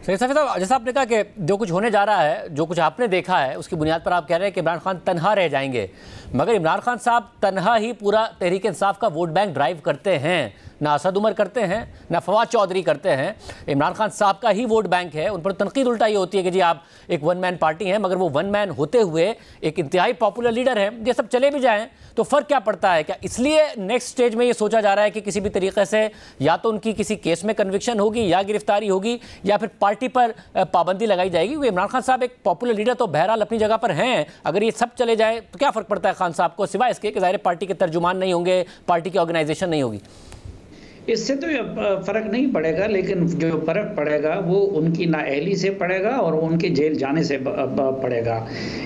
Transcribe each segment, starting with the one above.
सही साहब, जैसा आपने कहा कि जो कुछ होने जा रहा है, जो कुछ आपने देखा है, उसकी बुनियाद पर आप कह रहे हैं कि इमरान खान तनहा रह जाएंगे, मगर इमरान खान साहब तनहा ही पूरा तहरीक इंसाफ का वोट बैंक ड्राइव करते हैं। ना असद उमर करते हैं, ना फवाद चौधरी करते हैं। इमरान खान साहब का ही वोट बैंक है। उन पर तनकीद उल्टा ये होती है कि जी आप एक वन मैन पार्टी हैं, मगर वो वन मैन होते हुए एक इंतहाई पॉपुलर लीडर हैं। ये सब चले भी जाएं तो फ़र्क क्या पड़ता है? क्या इसलिए नेक्स्ट स्टेज में ये सोचा जा रहा है कि किसी भी तरीके से या तो उनकी किसी केस में कन्विक्शन होगी या गिरफ्तारी होगी या फिर पार्टी पर पाबंदी लगाई जाएगी? वो इमरान खान साहब एक पॉपुलर लीडर तो बहरहाल अपनी जगह पर हैं। अगर ये सब चले जाए तो क्या फ़र्क पड़ता है खान साहब को, सिवाय इसके कि ज़ाहिर पार्टी के तर्जुमान नहीं होंगे, पार्टी की ऑर्गेनाइजेशन नहीं होगी? इससे तो फ़र्क नहीं पड़ेगा, लेकिन जो फ़र्क पड़ेगा वो उनकी नाअहली से पड़ेगा और उनके जेल जाने से पड़ेगा।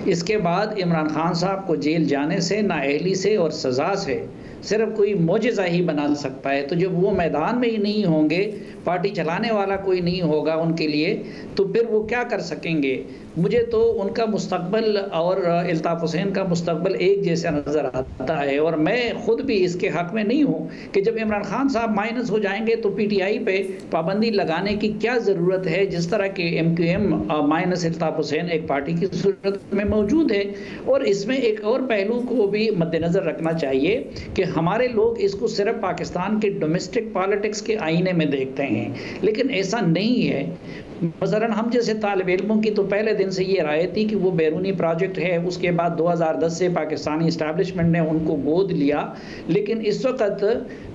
इसके बाद इमरान खान साहब को जेल जाने से, नाअहली से और सज़ा से सिर्फ कोई मोजज़ा ही बना सकता है। तो जब वो मैदान में ही नहीं होंगे, पार्टी चलाने वाला कोई नहीं होगा उनके लिए, तो फिर वो क्या कर सकेंगे? मुझे तो उनका मुस्तकबिल और अल्ताफ़ हुसैन का मुस्तकबिल एक जैसा नज़र आता है। और मैं ख़ुद भी इसके हक़ में नहीं हूँ कि जब इमरान खान साहब माइनस हो जाएंगे तो PTI पे पाबंदी लगाने की क्या ज़रूरत है, जिस तरह के MQM माइनस अल्ताफ़ हुसैन एक पार्टी की सूरत में मौजूद है। और इसमें एक और पहलू को भी मद्देनज़र रखना चाहिए कि हमारे लोग इसको सिर्फ पाकिस्तान के डोमेस्टिक पॉलिटिक्स के आईने में देखते हैं, लेकिन ऐसा नहीं है। मसलन हम जैसे तालिब इल्मों की तो पहले दिन से ये राय थी कि वो बैरूनी प्रोजेक्ट है। उसके बाद 2010 से पाकिस्तानी इस्टेब्लिशमेंट ने उनको गोद लिया, लेकिन इस वक्त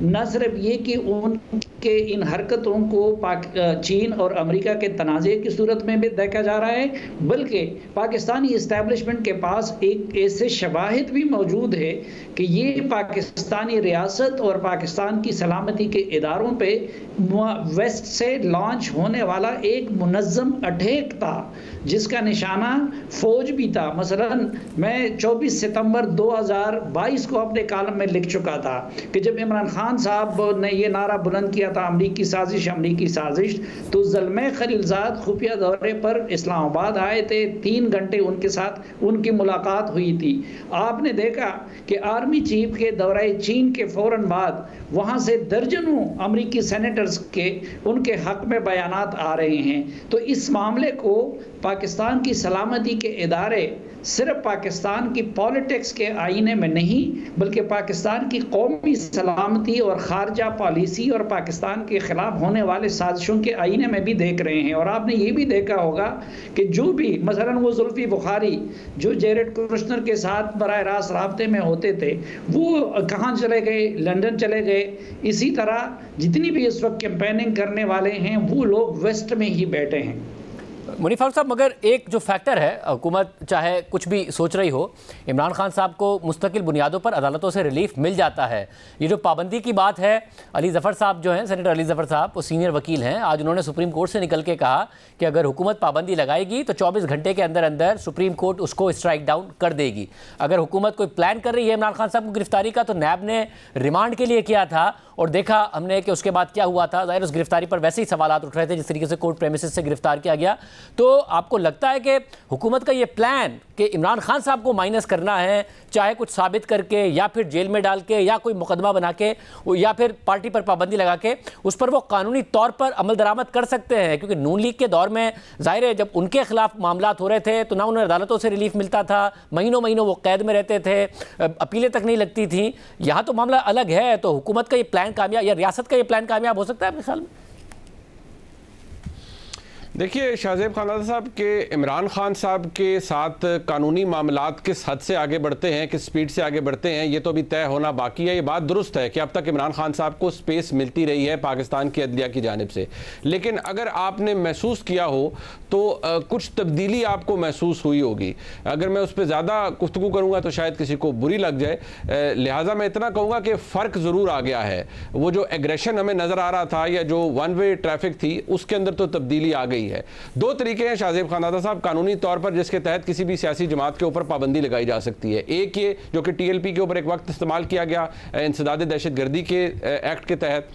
न सिर्फ ये कि उनके इन हरकतों को चीन और अमेरिका के तनाज़े की सूरत में भी देखा जा रहा है, बल्कि पाकिस्तानी इस्टेब्लिशमेंट के पास एक ऐसे शवाहिद भी मौजूद है कि ये पाकिस्तानी रियासत और पाकिस्तान की सलामती के इदारों पे वेस्ट से लॉन्च होने वाला एक मुनज़्ज़म अटैक था, जिसका निशाना फ़ौज भी था। मसलन मैं 24 सितंबर 2022 को अपने कालम में लिख चुका था कि जब इमरान खान साहब ने ये नारा बुलंद किया था अमरीकी साजिश, अमरीकी साजिश, तो ज़ल्मे खलीलज़ाद खुफिया दौरे पर इस्लामाबाद आए थे। 3 घंटे उनके साथ उनकी मुलाकात हुई थी। आपने देखा कि आर्मी चीफ के दौरे चीन के फ़ौरन बाद वहाँ से दर्जनों अमरीकी सेनेटर्स के उनके हक़ में बयानात आ रहे हैं। तो इस मामले को पाकिस्तान की सलामती के इदारे सिर्फ पाकिस्तान की पॉलिटिक्स के आईने में नहीं, बल्कि पाकिस्तान की कौमी सलामती और खारजा पॉलिसी और पाकिस्तान के ख़िलाफ़ होने वाले साजिशों के आईने में भी देख रहे हैं। और आपने ये भी देखा होगा कि जो भी मसलन वो जुल्फ़ी बुखारी जो जेरेड कुशनर के साथ बराह रास्त राब्ते में होते थे, वो कहाँ चले गए? लंदन चले गए। इसी तरह जितनी भी इस वक्त कैंपेनिंग करने वाले हैं वो लोग वेस्ट में ही बैठे हैं। मुनीर फारूक साहब, मगर एक जो फैक्टर है, हुकूमत चाहे कुछ भी सोच रही हो, इमरान खान साहब को मुस्तकिल बुनियादों पर अदालतों से रिलीफ मिल जाता है। ये जो पाबंदी की बात है, अली ज़फ़र साहब जो हैं, सेनेटर अली ज़फ़र साहब, वो सीनियर वकील हैं। आज उन्होंने सुप्रीम कोर्ट से निकल के कहा कि अगर हुकूमत पाबंदी लगाएगी तो 24 घंटे के अंदर अंदर सुप्रीम कोर्ट उसको स्ट्राइक डाउन कर देगी। अगर हुकूमत कोई प्लान कर रही है इमरान खान साहब को गिरफ्तारी का, तो नैब ने रिमांड के लिए किया था और देखा हमने कि उसके बाद क्या हुआ था। ज़ाहिर उस गिरफ्तारी पर वैसे ही सवालात उठ रहे थे जिस तरीके से कोर्ट प्रेमिसेस से गिरफ्तार किया गया। तो आपको लगता है कि हुकूमत का ये प्लान कि इमरान खान साहब को माइनस करना है, चाहे कुछ साबित करके या फिर जेल में डाल के या कोई मुकदमा बना के या फिर पार्टी पर पाबंदी लगा के, उस पर वो कानूनी तौर पर अमल दरामद कर सकते हैं? क्योंकि नून लीग के दौर में ज़ाहिर है जब उनके खिलाफ मामलात हो रहे थे तो ना उन्हें अदालतों से रिलीफ मिलता था, महीनों महीनों वो कैद में रहते थे, अपीलें तक नहीं लगती थी। यहाँ तो मामला अलग है। तो हुकूमत का ये प्लान कामयाब या रियासत का ये प्लान कामयाब हो सकता है आपके ख्याल में? देखिए, शाहजेब खानज़ादा साहब के इमरान खान साहब के साथ कानूनी मामलात किस हद से आगे बढ़ते हैं, किस स्पीड से आगे बढ़ते हैं, ये तो अभी तय होना बाकी है। ये बात दुरुस्त है कि अब तक इमरान खान साहब को स्पेस मिलती रही है पाकिस्तान की अदलिया की जानिब से, लेकिन अगर आपने महसूस किया हो तो कुछ तब्दीली आपको महसूस हुई होगी। अगर मैं उस पर ज़्यादा गुफ्तगू करूँगा तो शायद किसी को बुरी लग जाए, लिहाजा मैं इतना कहूँगा कि फ़र्क ज़रूर आ गया है। वो जो एग्रेशन हमें नज़र आ रहा था या जो वन वे ट्रैफिक थी, उसके अंदर तो तब्दीली आ गई है। 2 तरीके हैं शाहजेब खानज़ादा साहब कानूनी तौर पर जिसके तहत किसी भी सियासी जमात के ऊपर पाबंदी लगाई जा सकती है। एक ये जो कि TLP के ऊपर एक वक्त इस्तेमाल किया गया इंसदाद दहशतगर्दी के एक्ट के तहत,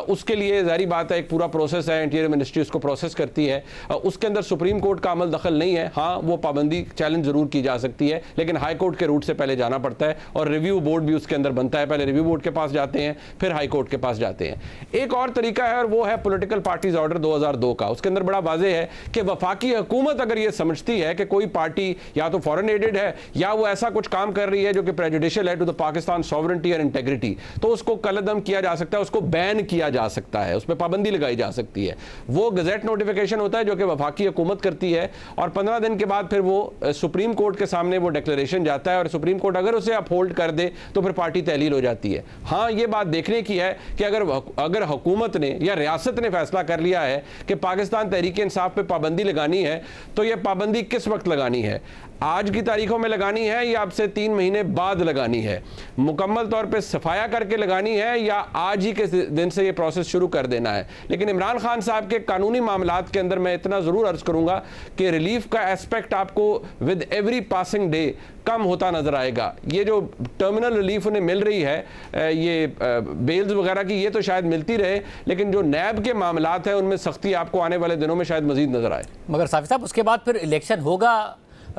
उसके लिए ज़ाहिर बात है एक पूरा प्रोसेस है, इंटीरियर मिनिस्ट्री उसको प्रोसेस करती है, उसके अंदर सुप्रीम कोर्ट का अमल दखल नहीं है। हाँ, वो पाबंदी चैलेंज ज़रूर की जा सकती है, लेकिन हाई कोर्ट के रूट से पहले जाना पड़ता है और रिव्यू बोर्ड भी उसके अंदर बनता है। पहले रिव्यू बोर्ड के पास जाते हैं, फिर हाई कोर्ट के पास जाते हैं। एक और तरीका है और वो है पॉलिटिकल पार्टीज ऑर्डर 2002 का। उसके अंदर बड़ा वाज़ेह वाज़ेह है कि वफाकी हुकूमत अगर ये समझती है कि कोई पार्टी या तो फॉरेन एडेड है या वो ऐसा कुछ काम कर रही है जो कि प्रेजुडिशियल है टू द पाकिस्तान सॉवरेंटी और इंटेग्रिटी, तो उसको कलअदम किया जा सकता है, उसको बैन किया जा सकता है, उस पर पाबंदी लगाई जा सकती है। वो गजेट नोटिफिकेशन होता है जो कि वफाकी हुकूमत करती है और 15 दिन के बाद फिर वो सुप्रीम कोर्ट के सामने वो डिक्लेरेशन जाता है और सुप्रीम कोर्ट अगर उसे अपहोल्ड कर दे तो फिर पार्टी तहलील हो जाती है। हाँ, ये बात देखने की है कि अगर हुकूमत ने या रियासत ने फैसला कर लिया है कि पाकिस्तान तहरीक इंसाफ पे पाबंदी लगानी है तो यह पाबंदी किस वक्त लगानी है, आज की तारीखों में लगानी है या अब से 3 महीने बाद लगानी है, मुकम्मल तौर पे सफाया करके लगानी है या आज ही के दिन से ये प्रोसेस शुरू कर देना है। लेकिन इमरान खान साहब के कानूनी मामलात के अंदर मैं इतना ज़रूर अर्ज़ करूँगा कि रिलीफ का एस्पेक्ट आपको विद एवरी पासिंग डे कम होता नज़र आएगा। ये जो टर्मिनल रिलीफ उन्हें मिल रही है, ये बेल्स वगैरह की, ये तो शायद मिलती रहे, लेकिन जो नैब के मामलात हैं उनमें सख्ती आपको आने वाले दिनों में शायद मज़ीद नज़र आए। मगर साफ़ी साहब, उसके बाद फिर इलेक्शन होगा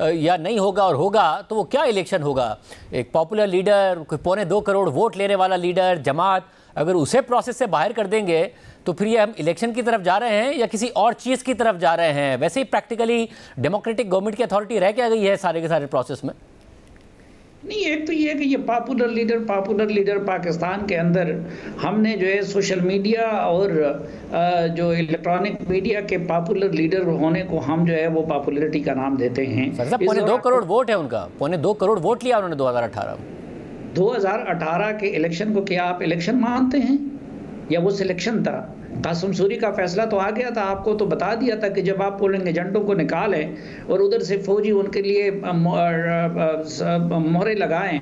या नहीं होगा, और होगा तो वो क्या इलेक्शन होगा? एक पॉपुलर लीडर, कोई 2.25 करोड़ वोट लेने वाला लीडर, जमात, अगर उसे प्रोसेस से बाहर कर देंगे तो फिर ये हम इलेक्शन की तरफ जा रहे हैं या किसी और चीज़ की तरफ जा रहे हैं? वैसे ही प्रैक्टिकली डेमोक्रेटिक गवर्नमेंट की अथॉरिटी रह क्या गई है सारे के सारे प्रोसेस में? नहीं, एक तो ये है कि ये पॉपुलर लीडर पाकिस्तान के अंदर हमने जो है सोशल मीडिया और जो इलेक्ट्रॉनिक मीडिया के पॉपुलर लीडर होने को हम जो है वो पॉपुलरिटी का नाम देते हैं। 2.25 करोड़ वोट है उनका, 2.25 करोड़ वोट लिया उन्होंने 2018 के इलेक्शन को क्या आप इलेक्शन मानते हैं या वो सिलेक्शन था? कासिम सूरी का फैसला तो आ गया था, आपको तो बता दिया था कि जब आप पोलिंग एजेंटों को निकालें और उधर से फौजी उनके लिए मोहरे लगाएं,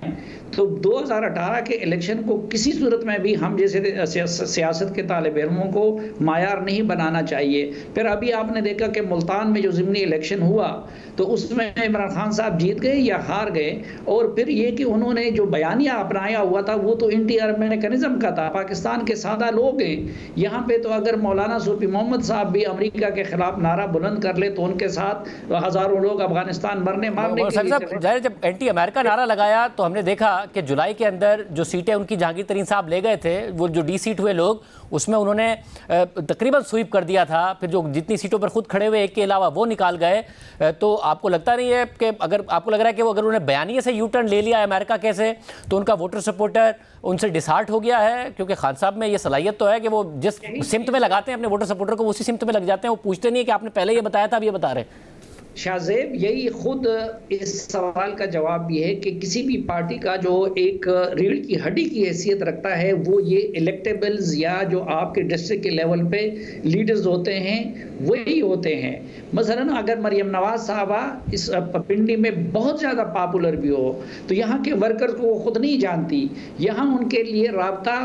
तो 2018 के इलेक्शन को किसी सूरत में भी हम जैसे सियासत के तालिब इल्मों को मायार नहीं बनाना चाहिए। फिर अभी आपने देखा कि मुल्तान में जो ज़िमनी इलेक्शन हुआ तो उसमें इमरान खान साहब जीत गए या हार गए, और फिर ये कि उन्होंने जो बयानिया अपनाया हुआ था वो तो इंटीआर मैकेनिज्म का था। पाकिस्तान के सादा लोग हैं यहाँ पे, तो अगर मौलाना सूफी मोहम्मद साहब भी अमेरिका के खिलाफ नारा बुलंद कर ले तो उनके साथ हज़ारों लोग अफगानिस्तान मारने के लिए। जब एंटी अमेरिका नारा लगाया तो हमने देखा कि जुलाई के अंदर जो सीटें उनकी जहांगीर तरीन साहब ले गए थे, वो जो डी सीट हुए लोग, उसमें उन्होंने तकरीबन स्वीप कर दिया था। फिर जो जितनी सीटों पर खुद खड़े हुए एक के अलावा वो निकाल गए। तो आपको लगता नहीं है कि अगर आपको लग रहा है कि वो अगर उन्होंने बयानिए से यू टर्न ले लिया है अमेरिका कैसे, तो उनका वोटर सपोर्टर उनसे डिसहार्ट हो गया है? क्योंकि खान साहब में ये सलाहियत तो है कि वो जिस सिमत में लगाते हैं अपने वोटर सपोर्टर को, उसी सिमत में लग जाते हैं। वो पूछते नहीं है कि आपने पहले ये बताया था, अब ये बता रहे हैं। शाहजेब, यही खुद इस सवाल का जवाब भी है कि किसी भी पार्टी का जो एक रीढ़ की हड्डी की हैसियत रखता है वो ये इलेक्टेबल्स या जो आपके डिस्ट्रिक्ट के लेवल पे लीडर्स होते हैं वही होते हैं। मसलन अगर मरियम नवाज साहबा इस पिंडी में बहुत ज़्यादा पॉपुलर भी हो तो यहाँ के वर्कर्स को वो खुद नहीं जानती, यहाँ उनके लिए राब्ता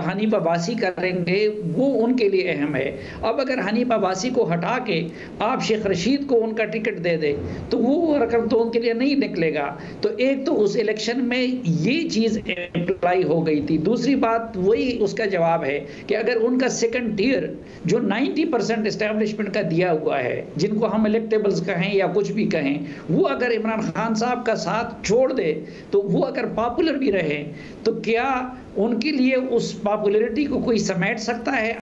हनीफ अब्बासी करेंगे, वो उनके लिए अहम है। अब अगर हनीफ अब्बासी को हटा के आप शेख रशीद को उनका टिकट दे दे तो वो रकम तो उनके लिए नहीं निकलेगा। तो एक तो उस इलेक्शन में ये चीज़ अप्लाई हो गई थी। दूसरी बात वही उसका जवाब है कि अगर उनका सेकंड टियर जो 90% एस्टेब्लिशमेंट का दिया हुआ है, जिनको हम इलेक्टेबल्स कहें या कुछ भी कहें, वो अगर इमरान खान साहब का साथ छोड़ दे तो वो अगर पॉपुलर भी रहे तो क्या उनके लिए उस पॉपुलरिटी को कोई समेट सकता है?